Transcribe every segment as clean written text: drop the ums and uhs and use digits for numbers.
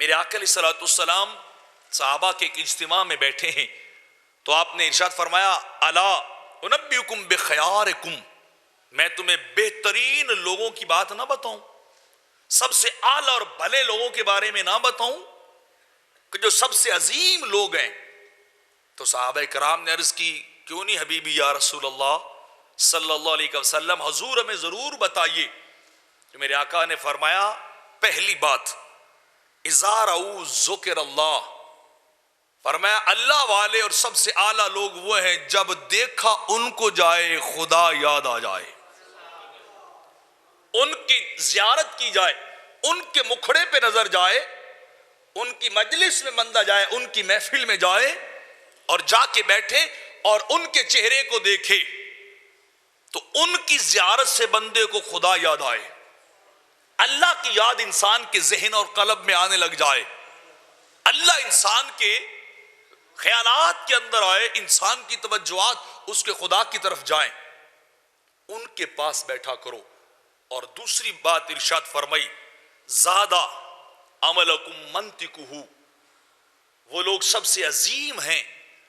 میرے آقا علیہ الصلوۃ والسلام صحابہ کے ایک اجتماع میں بیٹھے ہیں تو آپ نے ارشاد فرمایا الا انبئکم بخیارکم، میں تمہیں بہترین لوگوں کی بات نہ بتاؤں، سب سے اعلیٰ اور بھلے لوگوں کے بارے میں نہ بتاؤں کہ جو سب سے عظیم لوگ ہیں؟ تو صحابہ کرام نے عرض کی کیوں نہیں حبیبی یا رسول اللہ صلی اللہ علیہ وسلم، حضور ہمیں ضرور بتائیے۔ تو میرے آقا نے فرمایا پہلی بات اذا رأوا ذکر اللہ، فرمایا اللہ والے اور سب سے اعلیٰ لوگ وہ ہیں جب دیکھا ان کو جائے خدا یاد آ جائے، ان کی زیارت کی جائے، ان کے مکھڑے پہ نظر جائے، ان کی مجلس میں بندہ جائے، ان کی محفل میں جائے اور جا کے بیٹھے اور ان کے چہرے کو دیکھے تو ان کی زیارت سے بندے کو خدا یاد آئے، اللہ کی یاد انسان کے ذہن اور قلب میں آنے لگ جائے، اللہ انسان کے خیالات کے اندر آئے، انسان کی توجہات اس کے خدا کی طرف جائیں، ان کے پاس بیٹھا کرو۔ اور دوسری بات ارشاد فرمائی زادہ عملکم منطقہ، وہ لوگ سب سے عظیم ہیں،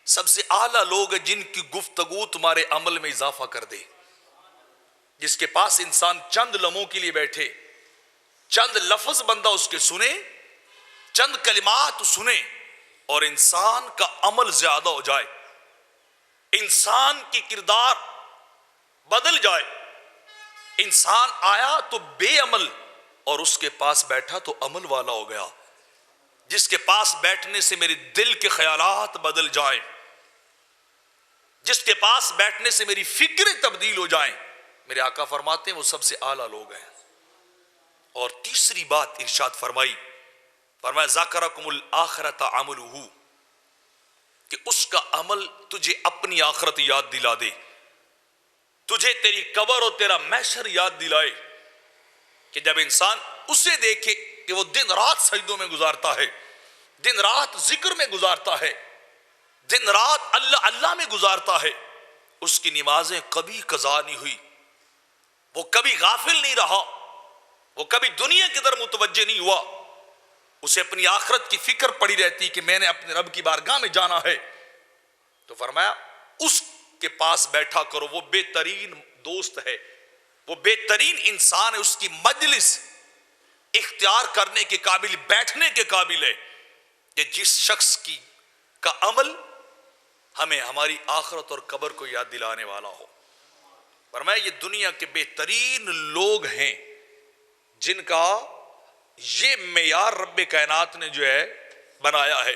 سب سے اعلیٰ لوگ ہیں جن کی گفتگو تمہارے عمل میں اضافہ کر دے، جس کے پاس انسان چند لمحوں کے لیے بیٹھے، چند لفظ بندہ اس کے سنے، چند کلمات سنے اور انسان کا عمل زیادہ ہو جائے، انسان کی کردار بدل جائے، انسان آیا تو بے عمل اور اس کے پاس بیٹھا تو عمل والا ہو گیا، جس کے پاس بیٹھنے سے میرے دل کے خیالات بدل جائیں، جس کے پاس بیٹھنے سے میری فکریں تبدیل ہو جائیں، میرے آقا فرماتے ہیں وہ سب سے اعلیٰ لوگ ہیں۔ اور تیسری بات ارشاد فرمایا ذکرکم الآخرۃ عملہ، کہ اس کا عمل تجھے اپنی آخرت یاد دلا دے، تجھے تیری قبر اور تیرا محشر یاد دلائے، کہ جب انسان اسے دیکھے کہ وہ دن رات سجدوں میں گزارتا ہے، دن رات ذکر میں گزارتا ہے، دن رات اللہ اللہ میں گزارتا ہے، اس کی نمازیں کبھی قضا نہیں ہوئی، وہ کبھی غافل نہیں رہا، وہ کبھی دنیا کی طرف متوجہ نہیں ہوا، اسے اپنی آخرت کی فکر پڑی رہتی کہ میں نے اپنے رب کی بارگاہ میں جانا ہے، تو فرمایا اس کے پاس بیٹھا کرو، وہ بہترین دوست ہے، وہ بہترین انسان ہے، اس کی مجلس اختیار کرنے کے قابل، بیٹھنے کے قابل ہے، کہ جس شخص کی کا عمل ہمیں ہماری آخرت اور قبر کو یاد دلانے والا ہو۔ فرمایا یہ دنیا کے بہترین لوگ ہیں جن کا یہ معیار رب کائنات نے جو ہے بنایا ہے۔